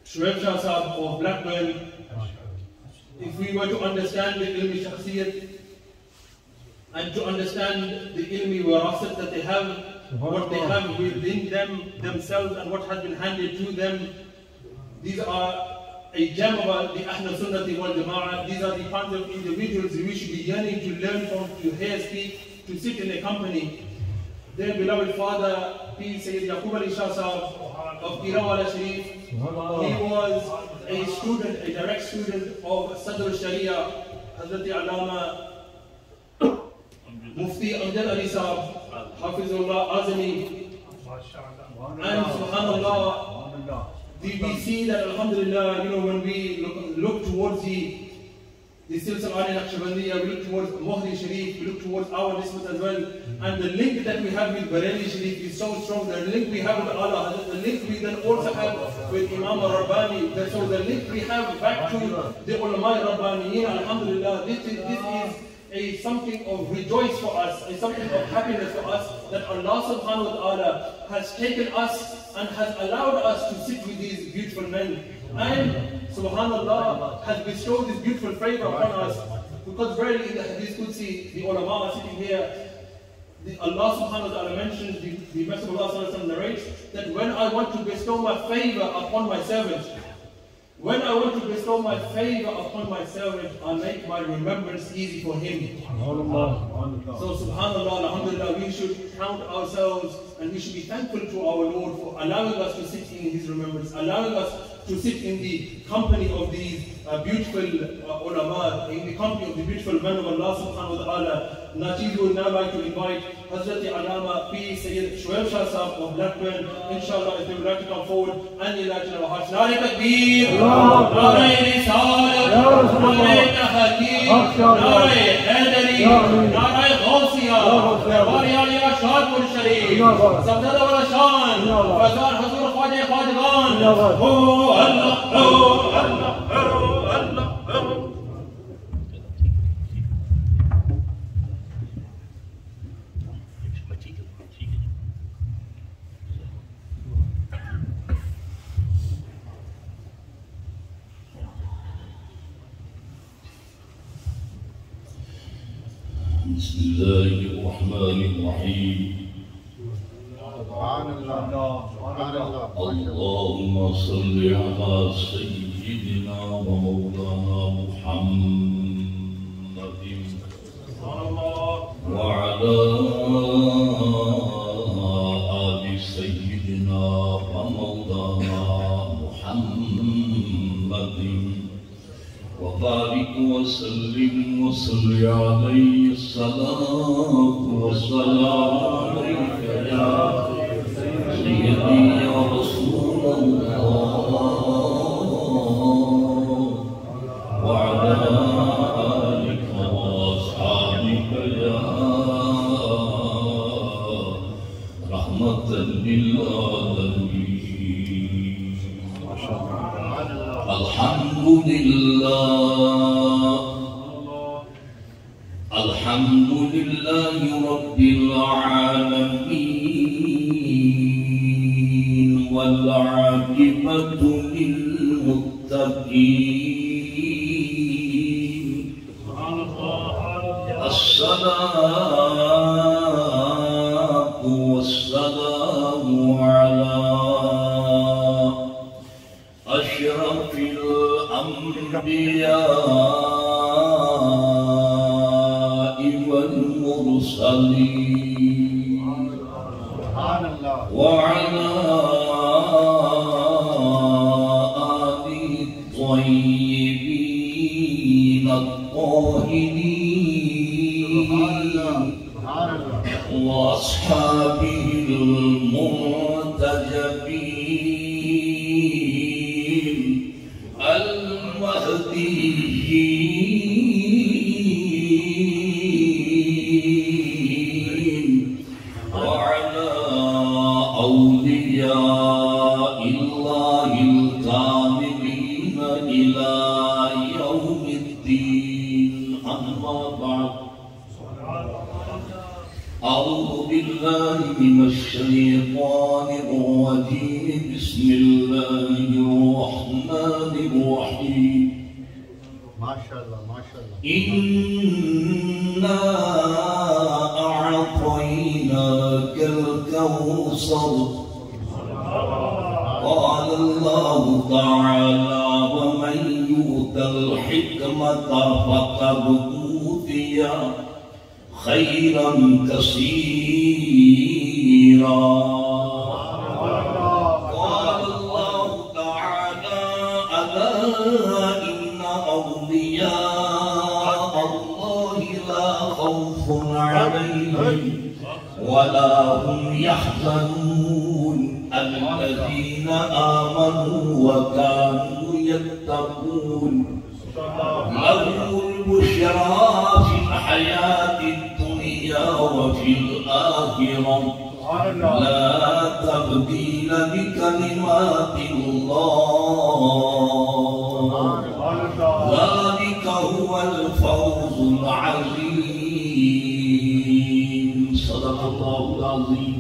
Shoaib Shah Sahib of Blackburn, if we were to understand the ilmi shakhsiyat and to understand the ilmi warasat that they have, what they have within themselves and what has been handed to them, these are a gem of the Ahl Sunnati wal Jama'ah. These are the kinds of individuals we should be yearning to learn from, to hear speak, to sit in a company. Their beloved father, P. Sayyid Yaqub Ali Shah Sahib of Girawala Sharif, he was a student, a direct student of Sadr Sharia, Hazrat Allama Mufti Amjad Ali Sahib, Hafizullah Azami, and subhanallah, we see that alhamdulillah, when we look towards the Silsila Naqshbandiya, we look towards Mohri Sharif, we look towards our Nisbat as well, and the link that we have with Bareilly Sharif is so strong. The link we have with Allah, the link we then also have with Imam al-Rabbani, so the link we have back to the ulama al-Rabbaniyin, alhamdulillah, this is something of rejoice for us, something of happiness for us, that Allah subhanahu wa ta'ala has taken us and has allowed us to sit with these beautiful men, and subhanallah has bestowed this beautiful favor upon us, because really in the Hadith Qudsi, the ulama are sitting here, Allah subhanahu wa ta'ala mentions, the Messenger of Allah narrates that when I want to bestow my favor upon my servant, when I want to bestow my favor upon my servant, I make my remembrance easy for him. So subhanallah, alhamdulillah, we should count ourselves and we should be thankful to our Lord for allowing us to sit in His remembrance, allowing us to sit in the company of these beautiful ulama, in the company of the beautiful men of Allah subhanahu wa ta'ala. Najeed would now like to invite Hazrat Allama P. Sayyid Shoaib Shah Sahib of Blackburn, inshallah, if they would like to come forward and unite in our hearts. Nare Takbir, Nare Risalat, Nare Tahaqeeq, Nare Haidari, Nare Ghausiyya, Bari Aliya Shadpur Sharif, Sabzada wala Shan, Fazar Hazur Khwaja Khwajagan, Oh Allah, Oh Allah, Oh Allah, Oh. بسم الله الرحمن الرحيم. اللهم صل على سيدنا ومولانا محمد وعلى آل سيدنا ومولانا محمد وبارك وسلم وصل عليه الصلاة والسلام عليك يا سيدي يا رسول الله وعلى آلك وأصحابك يا رحمة للعالمين. الحمد لله، الحمد لله رب العالمين، والعاقبة للمتقين. الصلاة والسلام على أشرف الأنبياء والمرسلين وعلى آله الطيبين الطاهرين وأصحابه المنتجبين المهديين وعلى أولياء الله الكاملين إلى يوم الدين. أما بعد، أعوذ بالله من الشيطان الرجيم بسم الله الرحمن الرحيم ما شاء الله ما شاء الله إنا أعطيناك الكوثر قال الله تعالى ومن يؤت الحكمة فقد أوتي خيرا كثيرا قال الله تعالى ألا إن أولياء الله لا خوف عليهم ولا هم يحزنون الذين آمنوا وكانوا يتقون لهم البشرى في الحياة الدنيا وفي الآخرة لا تبديل لكلمات الله ذلك هو الفوز العظيم صدق الله العظيم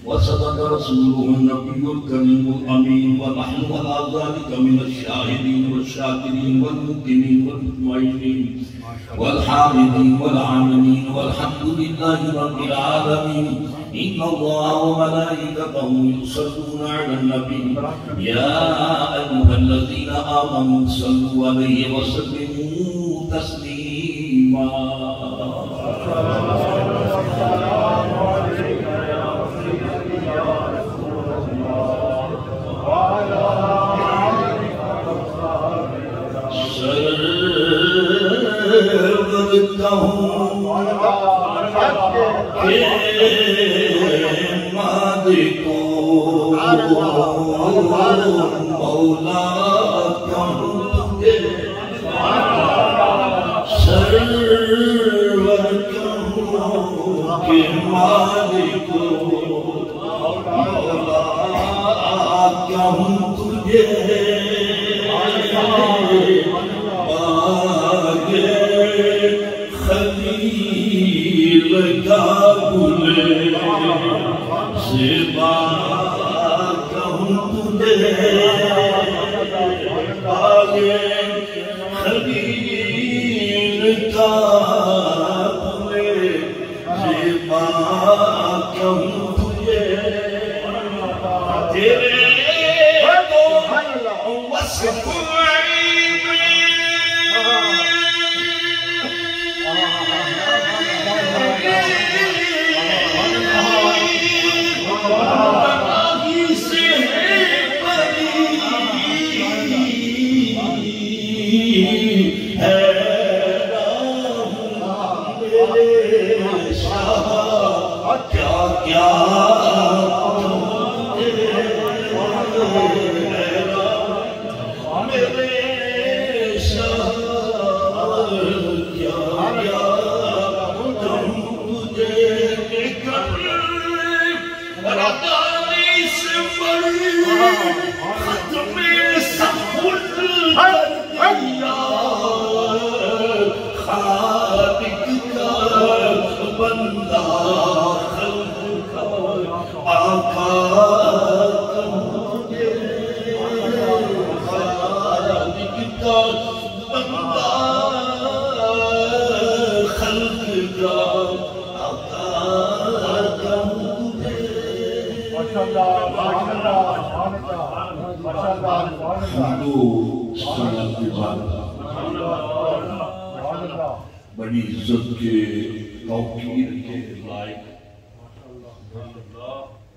وصدق رسوله النبي الكريم الأمين ونحن على ذلك من الشاهدين والشاكرين والمؤمنين والمطمئنين والحامدين والعاملين والحمد لله رب العالمين إن الله وملائكته يصلون على النبي يا أيها الذين آمنوا صلوا عليه وسلموا تسليما بڑی عزت کے توقیر کے لائق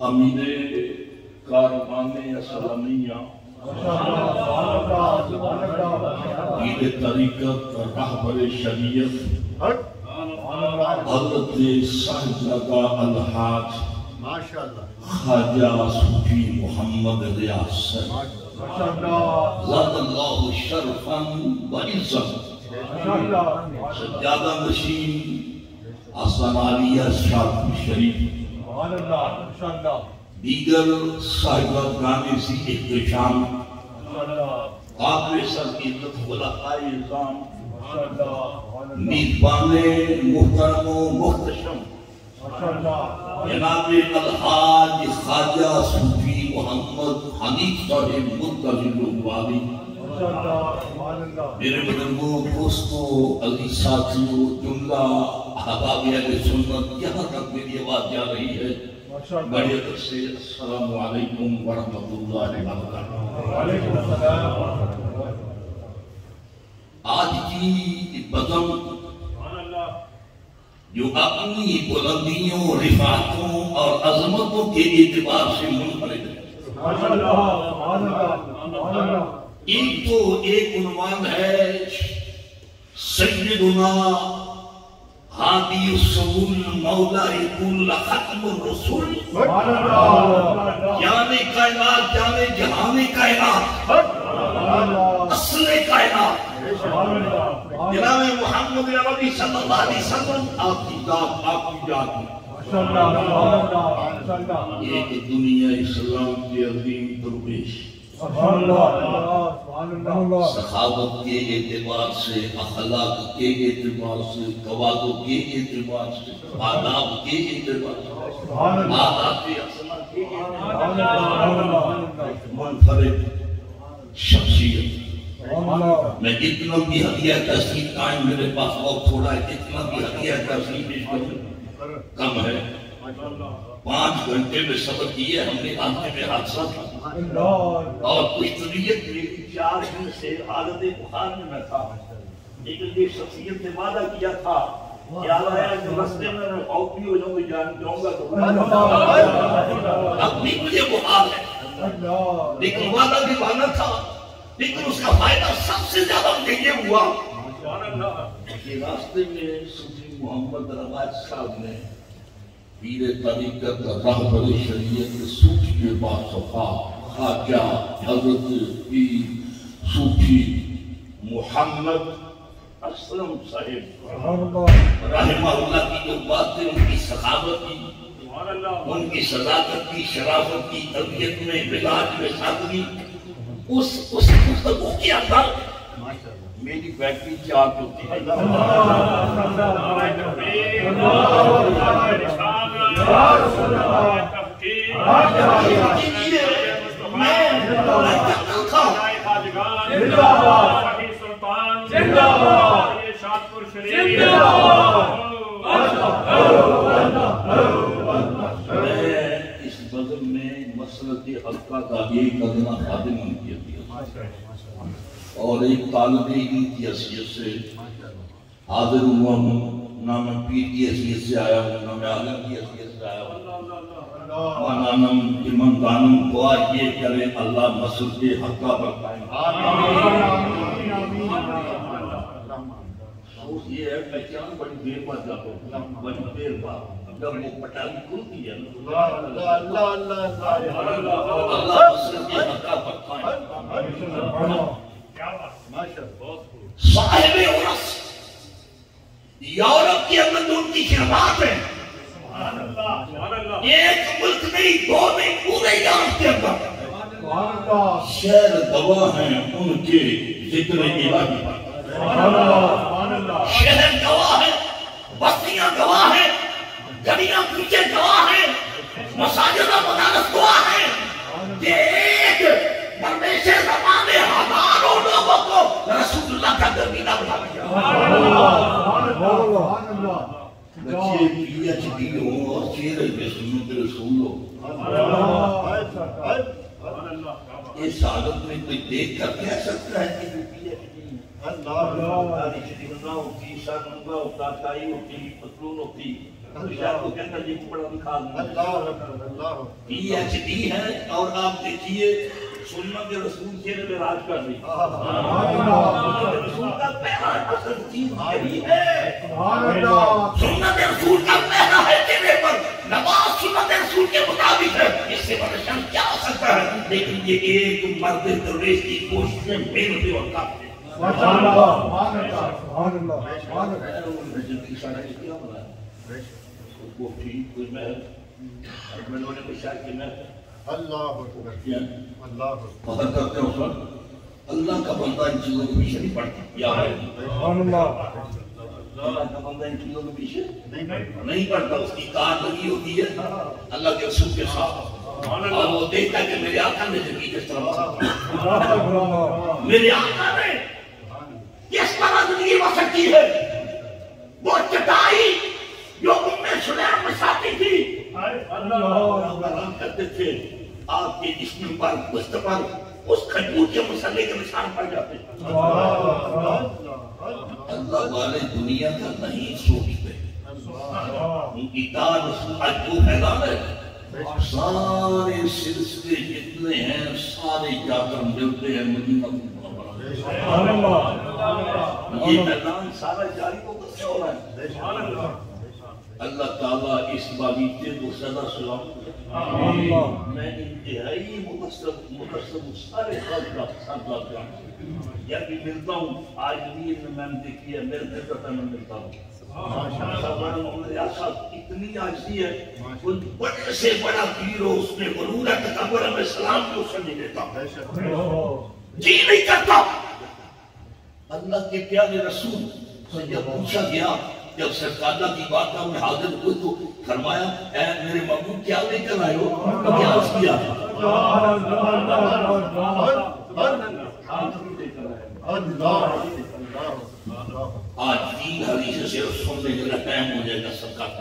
امین کاروان اسلامیہ پیر طریقت رہبر شریعت حضرت صاحبزادہ الحاج خواجہ صوفی محمد ریاست زاد اللہ شرفا و عزت سجادہ نشین آسان عالیہ شاہ شریف دیگر صاحبان سی احتشام آپ سر عزت خلفائے اعظام میزبان محترم و محتشم جناب الحاج خواجہ صوفی محمد حنیف صاحب متضل والی، میرے بزرگوں، دوستوں، عزیز ساتھیوں، جملہ احباب اہل سنت، یہاں تک میری آواز جا رہی ہے بڑے ادب سے السلام علیکم ورحمۃ اللہ وبرکاتہ۔ وعلیکم السلام۔ آج کی بزم جو اپنی بلندیوں، رفعتوں اور عظمتوں کے اعتبار سے منفرد ہے، ایک تو ایک عنوان ہے سیدنا ہادی السبل مولا کل ختم الرسول، جانے کائنات، جانے جہان کائنات، اصل کائنات جناب محمد عربی صلی اللہ علیہ وسلم، آپ کی ذات، آپ کی ذات ایک دنیا اسلام کے عظیم درویش، سخاوت کے اعتبار سے، اخلاق کے اعتبار سے، تواضع کے اعتبار سے، آداب کے اعتبار سے، آداب اخلاق کے اعتبار سے منفرد شخصیت۔ میں جتنا بھی ہدیہ تحصیل ٹائم میرے پاس بہت تھوڑا ہے، جتنا بھی ہدیہ تحصیل پیش کروں کم ہے۔ 5 گھنٹے میں سبق کیے ہم نے، آنکھیں میں حادثہ تھا اور کچھ طبیعت میری 4 دن سے حالت بخار میں میں تھا، لیکن یہ شخصیت نے وعدہ کیا تھا کہ آیا جو رستے میں آؤٹ بھی ہو جاؤں گے، جاؤں گا تو اب بھی مجھے بخار ہے، لیکن وعدہ بھی بہانا تھا، لیکن اس کا فائدہ سب سے زیادہ مجھے یہ ہوا کہ راستے میں صوفی محمد رواج صاحب نے پیر طریقت رہبر شریعت صوفی باصفا خواجہ حضرت پیر صوفی محمد اسلم صاحب رحمہ اللہ کی جو باتیں، ان کی سخاوت کی، ان کی صداقت کی، شرافت کی، طبیعت میں، مزاج میں سادگی، اس گفتگو کے اندر میری بیٹری چارج ہوتی ہے۔ اس بزم میں مسلک حلقہ کا ایک ادنا خادم انکیت دیا اور ایک طالب علم کی حیثیت سے حاضر ہوا ہوں، نہ میں پیر کی حیثیت سے آیا ہوں، نہ میں عالم کی حیثیت سے آیا ہوں۔ مانانم امن دانم دعا یہ کرے اللہ مسلک حلقہ پر قائم۔ سوچ یہ ہے پہچان بڑی دیر بعد جاتا ہوں، بڑی دیر بعد جب وہ پٹالی کھلتی ہے اللہ مسلک حلقہ پر قائم۔ صاحب عرص یورپ کے اندر جو ان کی خدمات ہیں، ایک ملک نہیں، 2 نہیں، پورے یورپ کے اندر شہر گواہ ہیں ان کے ذکر الہی پر، شہر گواہ ہیں، بستیاں گواہ ہیں، گلیاں کوچے گواہ ہیں، مساجد و مدارس گواہ ہیں کہ ایک درویش زمانے ہزاروں لوگوں کو رسول اللہ کا درمیدہ بنا دیا۔ بچے پی ایچ ڈی ہوں اور چہرے پہ سنت رسول ہو، اس حالت میں کوئی دیکھ کر کہہ سکتا ہے کہ پی ایچ ڈی داری شریف نہ ہوتی، شرمندہ ہوتا، تائی ہوتی، پتلون ہوتی، شاید وہ کہتا جی پڑھا لکھا نہیں، پی ایچ ڈی ہے اور آپ دیکھیے سنت رسول کے لئے راج کر رہی سنت رسول کا پہلا اصل چیز یہی ہے، سنت رسول کا پہلا ہے چہرے پر نماز سنت رسول کے مطابق ہے، اس سے پریشان کیا ہو سکتا ہے، لیکن یہ ایک مرد درویش کی کوشش میں محنت اور کام ہے۔ سبحان اللہ، سبحان اللہ، سبحان اللہ۔ وہ ٹھیک کوئی میں میں نے کوئی شاید کہ میں اللہ فخر کرتے ہو سر، اللہ کا بندہ ان چیزوں کو پیچھے نہیں پڑتا۔ یا اللہ کا بندہ ان چیزوں کے پیچھے نہیں پڑتا، اس کی کار لگی ہوتی ہے اللہ کے رسول کے ساتھ، اور وہ دیکھتا ہے کہ میرے آقا نے زندگی کس طرح میرے آقا نے کس طرح زندگی وسط کی ہے۔ وہ چٹائی جو سلیم بچھاتی تھی کرتے تھے، آپ کے جسم پر گوشت پر اس کھجور کے مسلے کے نشان پڑ جاتے۔ اللہ والے دنیا کا نہیں سوچتے، ان کی دار آج وہ اعلان ہے، سارے سلسلے جتنے ہیں سارے جا کر ملتے ہیں مدینہ منورہ۔ یہ اعلان سارا جاری کو کس سے ہو رہا ہے؟ اللہ تعالیٰ اس باغیچے کو سدا سلام کرے۔ میں انتہائی مقصد سارے خلق کا ساتھ لاتا ہوں، یا بھی ملتا ہوں آج دین میں دیکھی ہے، میرے خدمت میں ملتا ہوں۔ میرے آقا اتنی عاجزی ہے، کوئی بڑے سے بڑا پیر ہو اس میں غرور ہے، تکبر میں سلام کو سن نہیں دیتا، جی نہیں کرتا۔ اللہ کے پیارے رسول سے جب پوچھا گیا، جب سرکادہ کی باتوں میں حاضر ہوئے تو فرمایا، اے میرے محبوب کیا لے کر آئے ہو؟ کیا عرض کیا؟ آج 3 حدیث سے سننے کے ٹائم ہو جائے گا سرکار،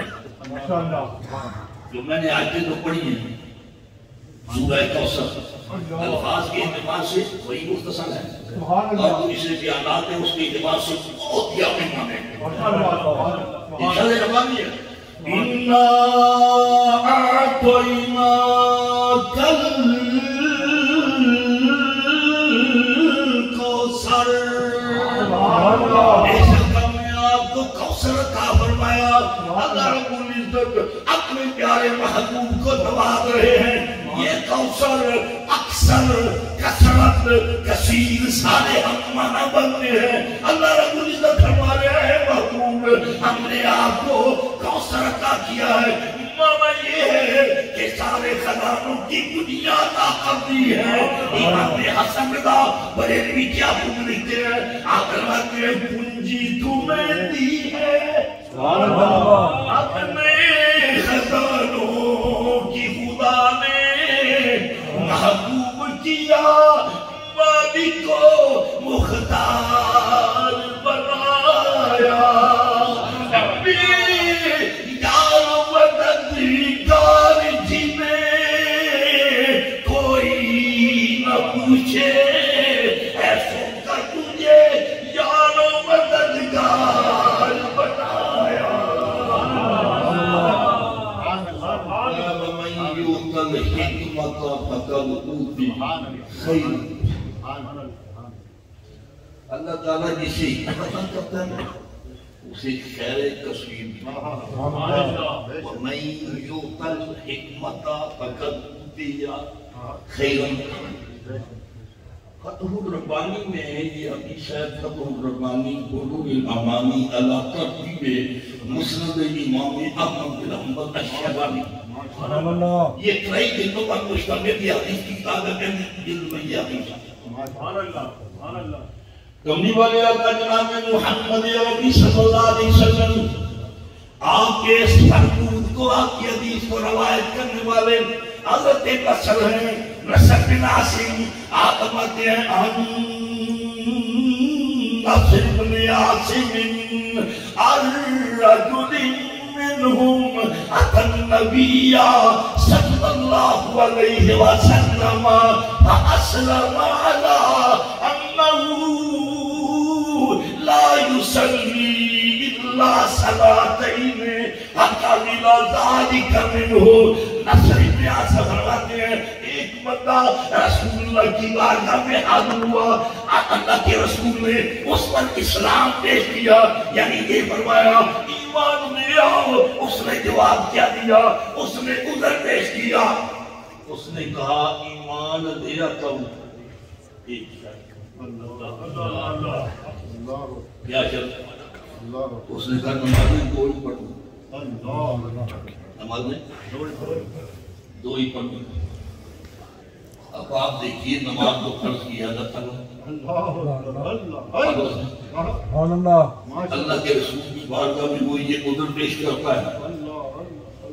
جو میں نے آج تو پڑھی ہیں سورہ کوثر، الفاظ کے اعتبار سے وہی مختصر ہے، اور دوسرے بیانات ہیں اس کے اعتبار سے بہت یقین مانے ہیں۔ ارشاد ربانی ہے، اِنَّا أَعْطَيْنَاكَ الْكَوْثَرَ، بے شک ہم نے آپ کو کوثر عطا فرمایا۔ اللہ رب العزت اپنے پیارے محبوب کو نواز رہے ہیں۔ یہ کوثر اکثر کثرت کثیر سارے ہم معنی بنتے ہیں۔ اللہ رب العزت ہمارے اے محبوب ہم نے آپ کو کوثر عطا کیا ہے، معنی یہ ہے کہ سارے خزانوں کی بنیاد آپ دی ہے۔ امام حسن رضا بریلوی کیا خود لکھتے ہیں، آپ فرماتے ہیں پونجی تمہیں دی ہے اپنے خزانوں کی خدا نے محبوب کیا، مالک کو مختار بنایا، یار مددگار جنہیں کوئی نہ پوچھے، ایسے کر تجھے یار مددگار بنایا۔ اللہ تعالیٰ جسے پسند کرتا ہے اسے خیر کثیر وَمَن یُؤْتَ الْحِکْمَةَ فَقَدْ أُوتِیَ خَیْرًا۔ فتح الربانی میں یہ ابھی شاید فتح الربانی بلوغ الامانی علی ترتیب مسند امام احمد بن حنبل الشیبانی، یہ 3 جلدوں پر مشتمل یہ حدیث کی کتاب ہے، جلد میں یہ حدیث ہے۔ کملی والے آقا جناب محمد عربی صلی اللہ علیہ وسلم آپ کے اس فرمود کو، آپ کی حدیث کو روایت کرنے والے حضرت بصر ہیں نصر بن عاصم، آپ فرماتے ہیں نصر بن عاصم الرجل منهم أتى النبي صلى الله عليه وسلم فأسلم على أنه لا يصلي إلا صلاتين فقبل ذلك منه۔ نصر بن عاصم فرماتے ہیں ایک بندہ رسول اللہ کی بارگاہ میں حاضر ہوا، اللہ کے رسول نے اس پر اسلام پیش کیا، یعنی یہ فرمایا ایمان لے آؤ۔ اس نے جواب کیا دیا؟ اس نے عذر پیش کیا، اس نے کہا ایمان لے آتا ہوں، کیا شرط؟ اس نے کہا نمازیں 2 ہی پڑھوں، نمازیں 2 ہی پڑھوں۔ اب آپ دیکھیے نماز کو فرض کی حالت تک اللہ کے رسول کی بارگاہ میں وہ یہ عذر پیش کرتا ہے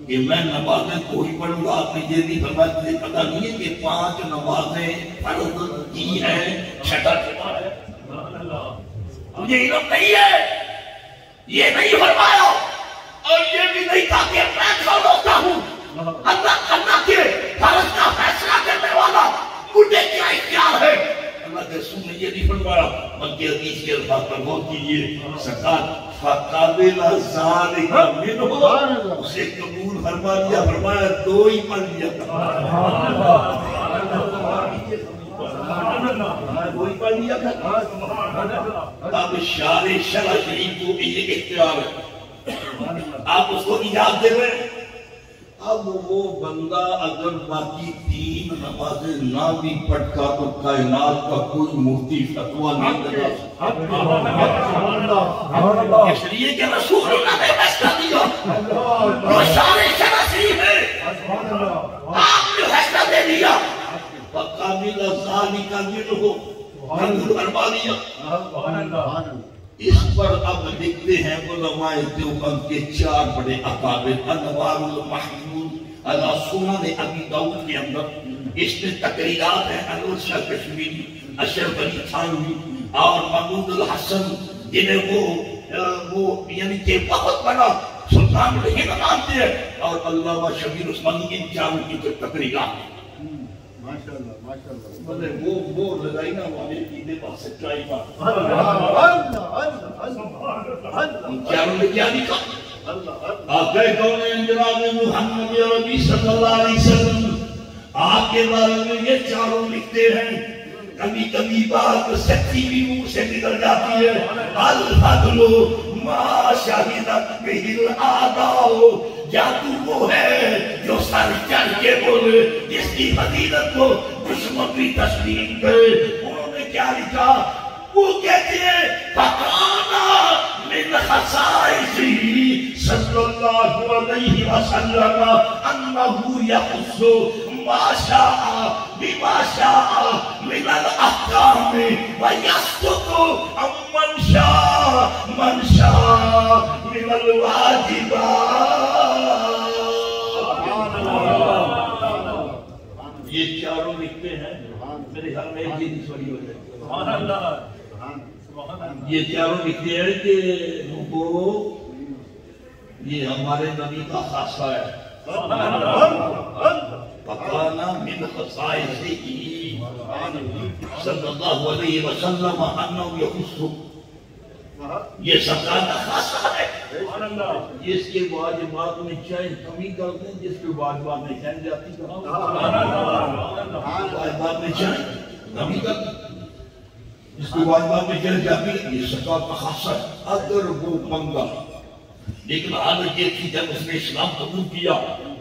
کہ میں نمازیں کوئی پڑھوں گا. آپ نے یہ نہیں فرمایا, تجھے پتا نہیں ہے کہ 5 نمازیں فرض کی ہیں, 6 ہے. مجھے علم نہیں ہے, یہ نہیں فرمایا, اور یہ بھی نہیں کہا کہ میں کھول ہوتا ہوں. اللہ کے فرض کا فیصلہ کرنے والا مجھے کیا اختیار ہے. اللہ کے رسول نے یہ نہیں فرمایا, بلکہ حدیث کے الفاظ پر غور کیجیے. سرکار فقابل ذالک منہ, اسے قبول فرما لیا, فرمایا 2 ہی پڑھ لیا. وہی پڑھ لیا تھا. اب شارع شرع شریف کو یہ اختیار ہے, آپ اس کو اجازت دے رہے ہیں. اب وہ بندہ اگر باقی 3 نمازیں نہ بھی پڑھتا تو کائنات کا کوئی مفتی فتویٰ نہیں دے سکتا. اس لیے کہ رسول اللہ نے فیصلہ دیا, وہ شارع شرع شریف ہے, آپ نے فیصلہ دے دیا. فقابل ذالک منہ, قبول فرما لیا. اس پر اب لکھتے ہیں علماء دیوبند کے 4 بڑے اکابر. انوار المحمود علی سنن ابی داؤد کے اندر اس میں تقریرات ہیں. انور شاہ کشمیری, اشرف علی تھانوی اور محمود الحسن, جنہیں وہ یعنی کہ بہت بڑا سلطان الہند مانتے ہیں, اور علامہ شبیر عثمانی, ان 4 کی تقریرات ہیں. ماشاءاللہ ماشاءاللہ. وہ لگائینا والے کی دے پاس سچائی بات. ان 4 میں کیا لکھا؟ آقا کون جناب محمد عربی صلی اللہ علیہ وسلم آپ کے بارے میں یہ 4 لکھتے ہیں. کبھی کبھی بات سچی بھی منہ سے نکل جاتی ہے. الفضل ما شہدت بہ الاعداء, جادو وہ ہے جو سر چڑھ کے بولے, جس کی فضیلت کو دشمن بھی تسلیم کرے. انہوں نے کیا لکھا؟ وہ کہتے ہیں فَقَانَ مِنْ خَصَائِصِهِ صلی اللہ علیہ وسلم انہو یخص ما شاء بما شاء من الاحکام ویسکت من شاء من الواجبات. یہ 4 لکھتے ہیں. میرے خیال میں ایک چیز سوری ہو جائے. یہ 4 لکھتے ہیں کہ وہ یہ ہمارے نبی کا خاصہ ہے. فَقَانَ مِنْ خَصَائِصِهِ صلی اللہ علیہ وسلم انہو یخص, یہ سرکار کا خاصہ ہے. جس کے واجبات میں چاہے کمی کر دیں, جس کے واجبات میں چاہے جاتی کر دیں, واجبات میں چاہے کمی کر دیں, جس کے واجبات میں چاہے جاتی کر دیں. یہ سرکار کا خاصہ ہے. اگر وہ بندہ, لیکن حالت یہ تھی جب اس نے اسلام قبول کیا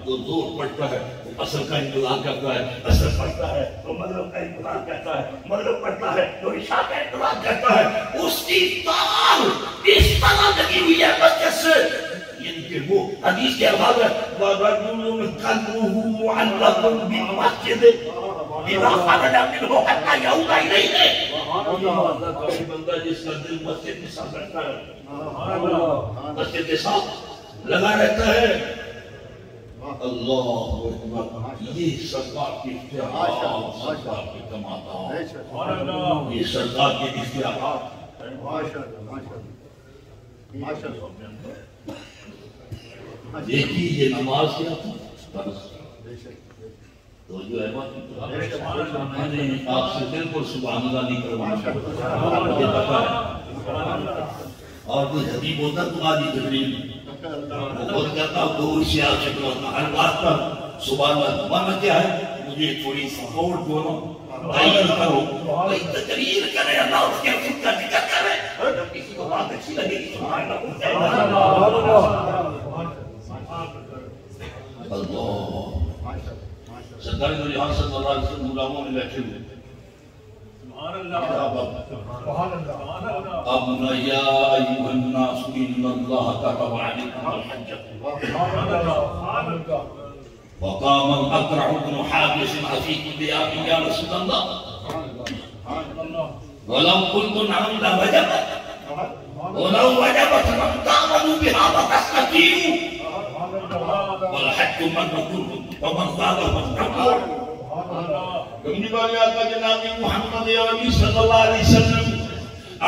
تو زور پڑتا ہے, اصل کا انتظار کرتا ہے, اصل پڑھتا ہے تو مغرب کا انتظار کرتا ہے, مغرب پڑھتا ہے تو عشاء کا انتظار کرتا ہے. اس کی تار اس طرح لگی ہوئی ہے مسجد سے, یعنی کہ وہ حدیث کے الفاظ ہے وَرَجُلٌ قَلْبُهُ مُعَلَّقٌ بِالْمَسْجِدِ إِذَا خَرَجَ مِنْهُ حَتَّى يَعُودَ إِلَيْهِ. کوئی بندہ جس کا دل مسجد کے ساتھ رہتا ہے, مسجد کے ساتھ لگا رہتا ہے. اللہ اکبر. یہ سرکار کی اختیارات, سرکار کی کماتا, یہ سرکار کے اختیارات. دیکھیے یہ نماز کیا تھا, تو جو ہے بات میں نے آپ سے بالکل سبحان اللہ نہیں کروانا, مجھے پتا ہے. اور کوئی حبیب ہوتا تو آج ہی تقریر بہت کہتا ہوں 2 اشیاء شکلوتا ہر بات پر سبحان اللہ. مانا کیا ہے, مجھے تھوڑی سپورٹ دونوں تائید کرو, کوئی تقریر کرے, اللہ اس کے خود کا ذکر کرے, جب کسی کو بات اچھی لگے گی سبحان اللہ بولتے ہیں. اللہ سرکار جہاں صلی اللہ علیہ وسلم غلاموں میں بیٹھے ہوئے. ابنا یا ایوہ الناس ان اللہ كتب علیکم الحج وقام الاقرع بن حابس عفیق الدیاب یا رسول اللہ. وَلَوْ كُنْتُ نَعَمْ لَوَجَبَتْ وَلَوْ وَجَبَتْ لَمْ تَعْمَلُوا بِهَا وَتَسْتَقِيمُوا وَالْحَجُّ مَبْرُورٌ وَمَنْ زَادَ فَاسْتَغْفِرْ. کملی والے آقا جناب محمد عربی صلی اللہ علیہ وسلم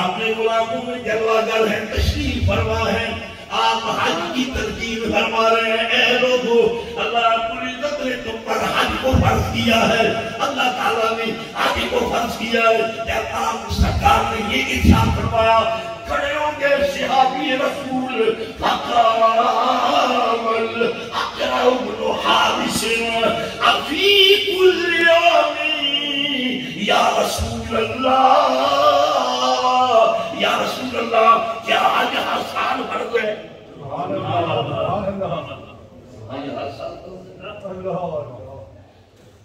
اپنے غلاموں میں جلوہ گر ہیں، تشریف فرما ہے، آپ حج کی ترکیب فرما رہے ہیں. اے لوگو، اللہ رب العزت نے تم پر حج کو فرض کیا ہے، اللہ تعالیٰ نے حج کو فرض کیا ہے. جب آپ سرکار نے یہ ارشاد فرمایا، کھڑے ہوں گے صحابی رسول فقام الاقرع بن حابس افی کل یوم یا رسول اللہ، یا رسول اللہ، کیا آج ہر سال بڑھ گئے؟ آج ہر سال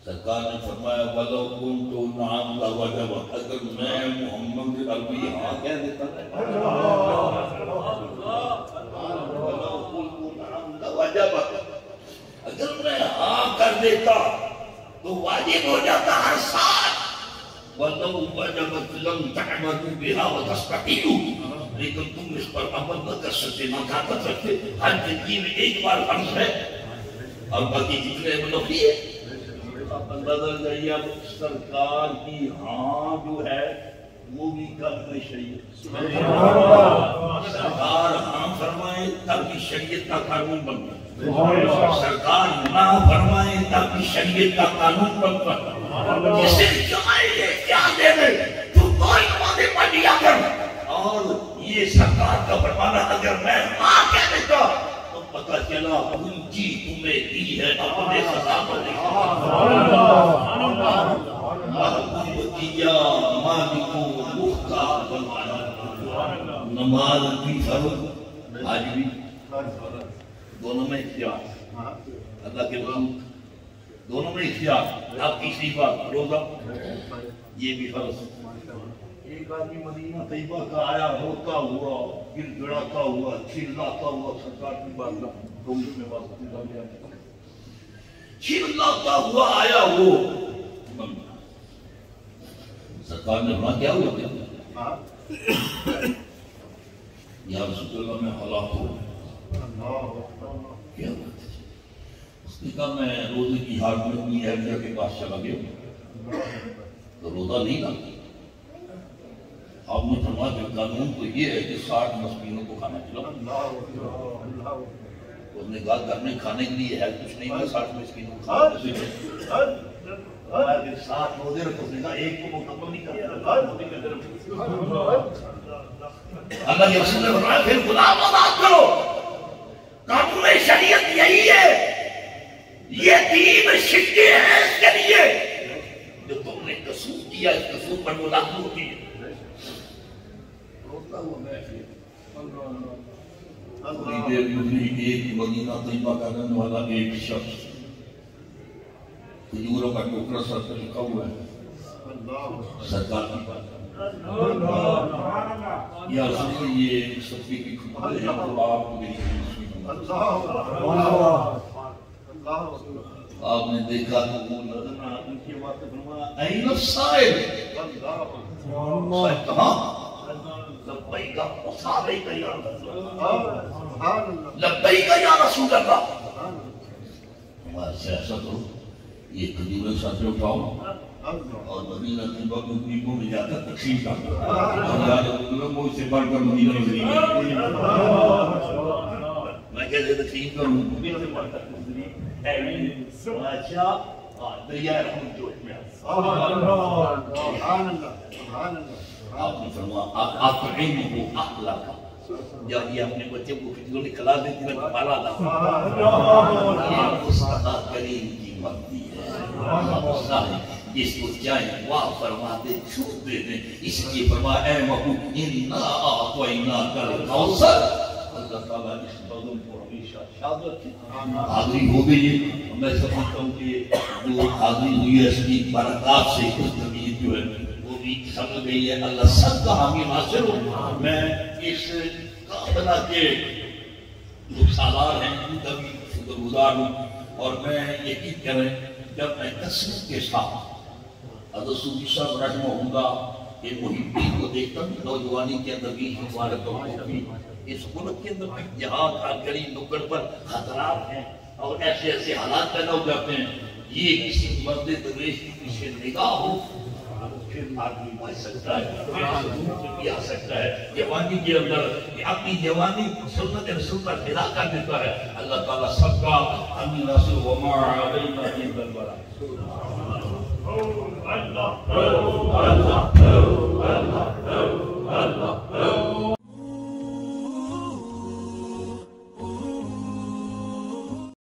سرکار نے فرمایا وَلَوْ كُنْتُ نَعَمْ لَوَجَبَ، اگر میں محمد عربی ہاں کہہ دیتا وَلَوْ كُنْتُ نَعَمْ لَوَجَبَ، اگر میں ہاں کر دیتا تو واجب ہو جاتا ہر سال. وَلَوْ وَجَبَتْ لَمْ تَعْمَلُوا بِهَا وَتَسْتَقِيمُوا، لیکن تم اس پر عمل نہ کر سکتے، نہ طاقت رکھتے. ہر زندگی میں ایک بار فرض ہے اور باقی جتنے منافی ہے. اندازہ لگائیے اب سرکار کی ہاں جو ہے وہ بھی کم میں شریعت. سرکار ہاں فرمائے تاکہ شریعت کا قانون بن جائے، سرکار نہ فرمائے تاکہ شریعت کا قانون بن جائے. جسے چاہیے کیا دے دے تو کوئی نمازیں پڑھ لیا کر، اور یہ سرکار کا فرمانا اگر میں ہاں کہہ دیتا تو پتہ چلا اونچی تمہیں دی ہے اپنے خدا پر. محبوبیہ مالکو مختار بنوانا، نماز بھی فرض، آج بھی دونوں میں اختیار، اللہ کے رسول دونوں میں اختیار. آپ تیسری بات روزہ، یہ بھی فرض. ایک آدمی مدینہ طیبہ کا آیا، روتا ہوا، گر گڑاتا ہوا، چلاتا ہوا سرکار کی بارگاہ میں چلاتا ہوا آیا. وہ سرکار نے فرمایا کیا ہوا؟ یا رسول اللہ میں ہلاک ہوں. کیا ہوا؟ اس نے کہا میں روزے کی حالت میں اپنی اہلیہ کے پاس چلا گیا تو روزہ نہیں لاتی. آپ نے فرمایا کہ قانون تو یہ ہے کہ 60 مسکینوں کو کھانا کھلاؤ. اس نے کہا گھر میں کھانے کے لیے ہے کچھ نہیں، میں 60 مسکینوں کو کھانا. 60 روزے رکھو، اس نے کہا ایک کو مکمل نہیں کرتا. اللہ کے رسول نے فرمایا پھر غلام آزاد کرو. قانون شریعت یہی ہے، یہ دین شکے ہیں اس کے لیے. جو تم نے قصور کیا اس قصور پر وہ لاگو ہوتی ہے. تھوڑی دیر گزری، ایک مدینہ طیبہ کا رہنے والا ایک شخص کھجوروں کا ٹوکرا سر پہ رکھا ہوا ہے، سرکار کی بات یا رسول یہ صفی کی خطبے ہیں تو آپ کو میری آپ نے دیکھا تو وہ نظر ان کی بات فرمایا این السائل، صاحب کہاں؟ لبیک صحابیک یا رسول اللہ، لبیک یا رسول اللہ. ہمارے ایسا کرو یہ کھجوریں ساتھ اٹھاؤ اور مدینہ طیبہ کو غریبوں میں جا کر تقسیم کرو. یا رسول اللہ مجھ سے بڑھ کر مدینہ میں میں کیسے تقسیم کروں؟ مدینہ سے بڑھ کر اچھا دریا رحمت جو میں آپ نے فرمایا اطعمہ اہلک، جب یہ اپنے بچے کو کھجوریں کھلا دیتی ہے پالا تھا. یہ مصطفیٰ کریم کی مرضی ہے، جس کو چاہے واہ فرما دے، چھوٹ دے دیں. اس لیے فرمایا اے محبوب انا اعطیناک الکوثر. اللہ تعالیٰ اس بزم کو ہمیشہ شاد رکھے. حاضری ہو گئی ہے، میں سمجھتا ہوں کہ جو حاضری ہوئی ہے اس کی برکات سے کچھ تمیز جو ہے وہ بھی سمجھ گئی ہے. اللہ سب کا حامی ناصر ہو. میں اس کابلہ کے جو سالار ہیں ان کا بھی شکر گزار ہوں، اور میں یقین کریں جب میں کثرت کے ساتھ حضرت صوفی صاحب رحمہ اللہ کہ محبین کو دیکھتا ہوں نوجوانی کے اندر بھی مبارک اس ملک کے اندر جہاں ہر گلی نکڑ پر خطرات ہیں اور ایسے ایسے حالات پیدا ہو جاتے ہیں، یہ کسی مرد درویش کی پیچھے نگاہ ہو پھر آدمی بچ سکتا ہے، بھی آ سکتا ہے جوانی کے اندر، اپنی جوانی سنت رسول پر فدا کر دیتا ہے۔ اللہ تعالیٰ سب کا ہمیں ناصر وما علینا الا البلاغ۔